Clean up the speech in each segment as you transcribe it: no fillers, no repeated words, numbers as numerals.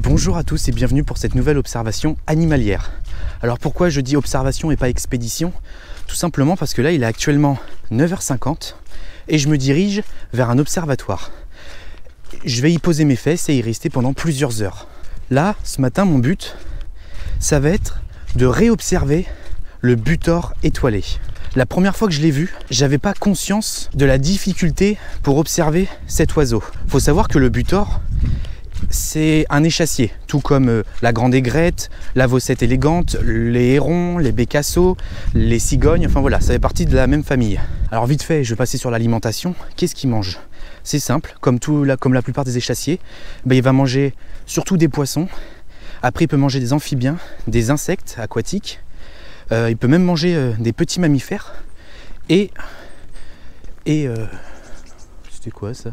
Bonjour à tous et bienvenue pour cette nouvelle observation animalière. Alors pourquoi je dis observation et pas expédition? Tout simplement parce que là il est actuellement 9h50 et je me dirige vers un observatoire. Je vais y poser mes fesses et y rester pendant plusieurs heures. Là, ce matin, mon but, ça va être de réobserver le butor étoilé. La première fois que je l'ai vu, j'avais pas conscience de la difficulté pour observer cet oiseau. Il faut savoir que le butor, c'est un échassier, tout comme la grande aigrette, la vaucette élégante, les hérons, les bécassos, les cigognes, enfin voilà, ça fait partie de la même famille. Alors vite fait, je vais passer sur l'alimentation. Qu'est-ce qu'il mange? C'est simple, comme la plupart des échassiers, il va manger surtout des poissons. Après, il peut manger des amphibiens, des insectes aquatiques. Il peut même manger des petits mammifères. Et c'était quoi ça?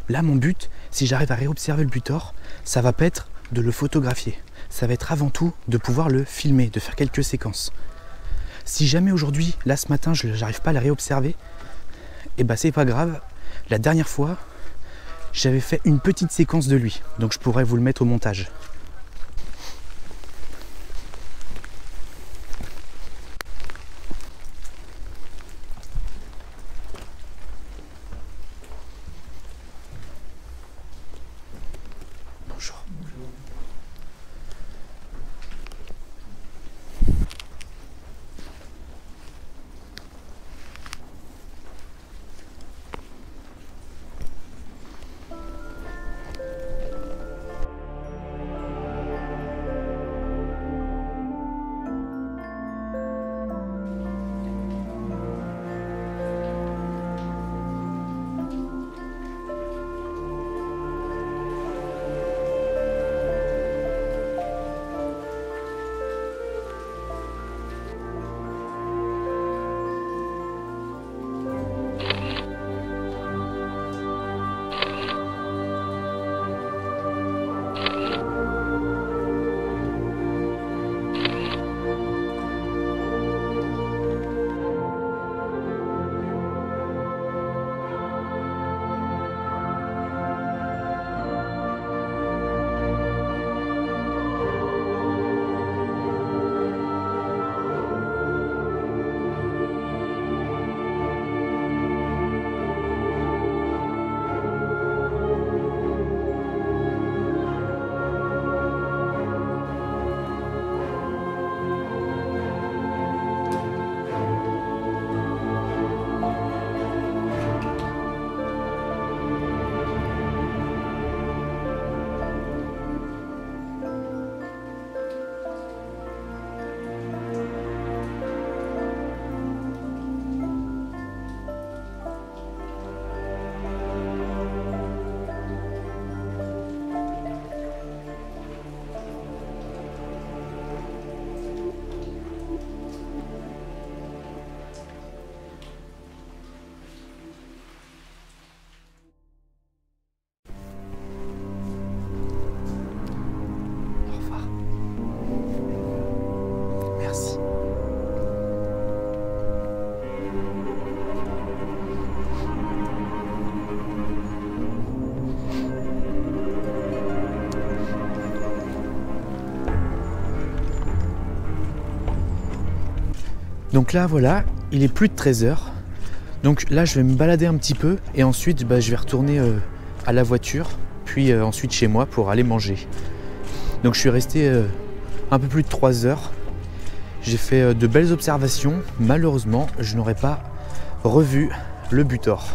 Là, mon but, si j'arrive à réobserver le butor, ça va pas être de le photographier. Ça va être avant tout de pouvoir le filmer, de faire quelques séquences. Si jamais aujourd'hui, là ce matin, j'arrive pas à le réobserver, c'est pas grave. La dernière fois, j'avais fait une petite séquence de lui, donc je pourrais vous le mettre au montage. Bonjour. Donc là voilà, il est plus de 13h. Donc là je vais me balader un petit peu et ensuite je vais retourner à la voiture, puis ensuite chez moi pour aller manger. Donc je suis resté un peu plus de 3 heures. J'ai fait de belles observations. Malheureusement, je n'aurais pas revu le butor.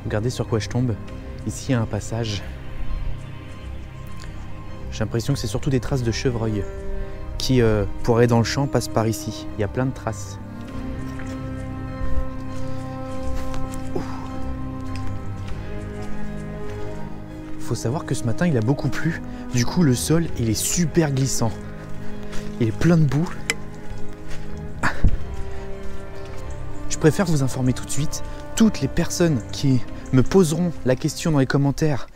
Regardez sur quoi je tombe. Ici, il y a un passage. J'ai l'impression que c'est surtout des traces de chevreuil qui, pour aller dans le champ, passent par ici. Il y a plein de traces. Il faut savoir que ce matin, il a beaucoup plu. Du coup, le sol, il est super glissant. Il est plein de boue. Ah. préfère vous informer tout de suite. Toutes les personnes qui me poseront la question dans les commentaires,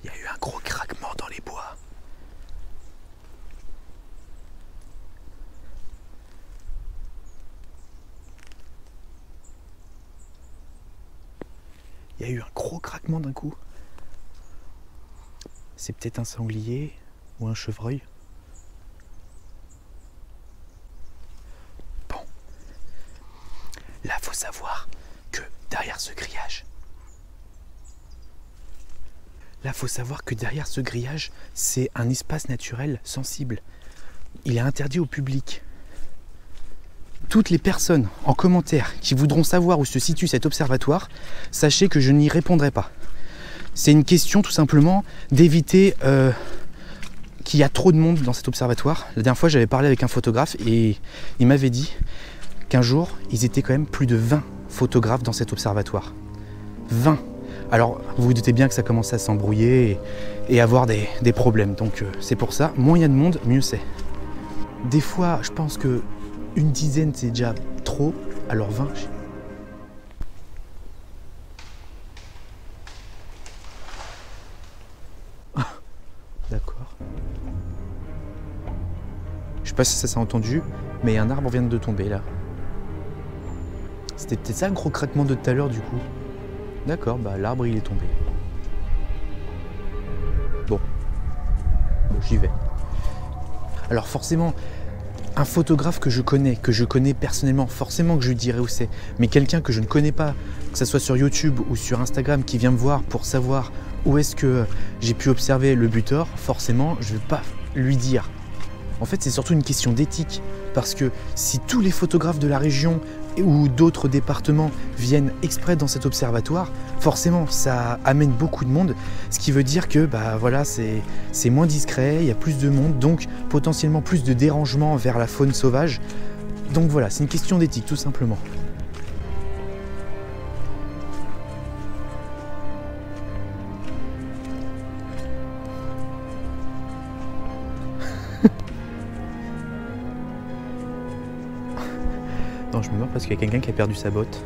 il y a eu un gros craquement dans les bois. Il y a eu un gros craquement d'un coup. C'est peut-être un sanglier ou un chevreuil. Bon. Là, faut savoir que derrière ce grillage, c'est un espace naturel sensible. Il est interdit au public. Toutes les personnes en commentaire qui voudront savoir où se situe cet observatoire, sachez que je n'y répondrai pas. C'est une question tout simplement d'éviter qu'il y a trop de monde dans cet observatoire. La dernière fois, j'avais parlé avec un photographe et il m'avait dit qu'un jour, ils étaient quand même plus de 20 photographes dans cet observatoire. 20. Alors, vous vous doutez bien que ça commence à s'embrouiller et avoir des problèmes. Donc, c'est pour ça, moins il y a de monde, mieux c'est. Des fois, je pense que une dizaine, c'est déjà trop. Alors 20, d'accord. Je sais pas si ça s'est entendu, mais un arbre vient de tomber là. C'était peut-être ça le gros craquement de tout à l'heure du coup. D'accord, bah l'arbre il est tombé. Bon, j'y vais. Alors forcément, un photographe que je connais personnellement, forcément que je lui dirai où c'est. Mais quelqu'un que je ne connais pas, que ce soit sur YouTube ou sur Instagram, qui vient me voir pour savoir où est-ce que j'ai pu observer le butor, forcément, je ne vais pas lui dire. En fait, c'est surtout une question d'éthique. Parce que si tous les photographes de la région ou d'autres départements viennent exprès dans cet observatoire, forcément, ça amène beaucoup de monde. Ce qui veut dire que bah, voilà, c'est moins discret, il y a plus de monde, donc potentiellement plus de dérangements vers la faune sauvage. Donc voilà, c'est une question d'éthique, tout simplement. Non, je me meurs parce qu'il y a quelqu'un qui a perdu sa botte.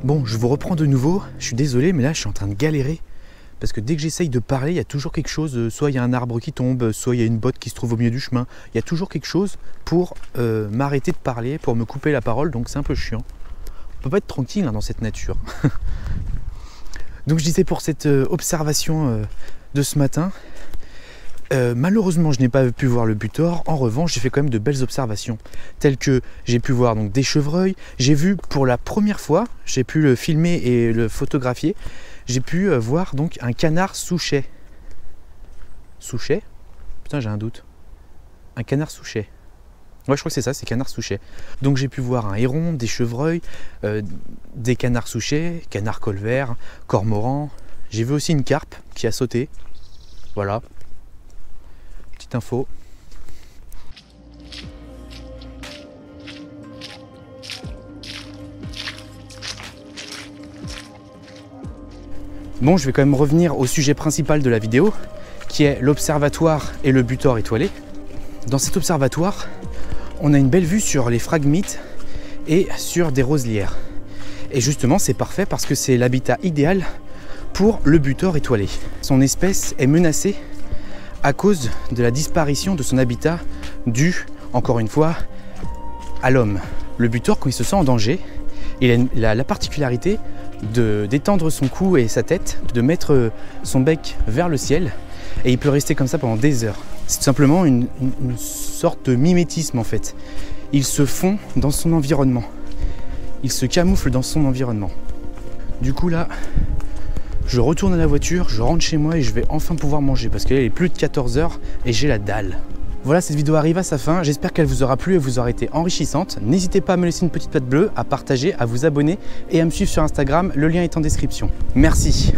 Bon, je vous reprends de nouveau. Je suis désolé, mais là, je suis en train de galérer. Parce que dès que j'essaye de parler, il y a toujours quelque chose. Soit il y a un arbre qui tombe, soit il y a une botte qui se trouve au milieu du chemin. Il y a toujours quelque chose pour m'arrêter de parler, pour me couper la parole. Donc c'est un peu chiant. On peut pas être tranquille hein, dans cette nature. Donc je disais pour cette observation de ce matin, malheureusement je n'ai pas pu voir le butor. En revanche, j'ai fait quand même de belles observations, telles que j'ai pu voir donc des chevreuils. J'ai vu pour la première fois, j'ai pu le filmer et le photographier, j'ai pu voir donc un canard souchet. Souchet? Putain, j'ai un doute. Un canard souchet. Ouais, je crois que c'est ça, c'est canard souchet. Donc j'ai pu voir un héron, des chevreuils, des canards souchets, canards colverts, cormorans. J'ai vu aussi une carpe qui a sauté. Voilà. Petite info. Bon, je vais quand même revenir au sujet principal de la vidéo, qui est l'observatoire et le butor étoilé. Dans cet observatoire, on a une belle vue sur les phragmites et sur des roselières. Et justement, c'est parfait parce que c'est l'habitat idéal pour le butor étoilé. Son espèce est menacée à cause de la disparition de son habitat dû, encore une fois, à l'homme. Le butor, quand il se sent en danger, il a la particularité d'étendre son cou et sa tête, de mettre son bec vers le ciel, et il peut rester comme ça pendant des heures. C'est tout simplement une sorte de mimétisme en fait. Il se fond dans son environnement. Il se camoufle dans son environnement. Du coup là, je retourne à la voiture, je rentre chez moi et je vais enfin pouvoir manger parce qu'il est plus de 14 h et j'ai la dalle. Voilà, cette vidéo arrive à sa fin. J'espère qu'elle vous aura plu et vous aura été enrichissante. N'hésitez pas à me laisser une petite patte bleue, à partager, à vous abonner et à me suivre sur Instagram. Le lien est en description. Merci.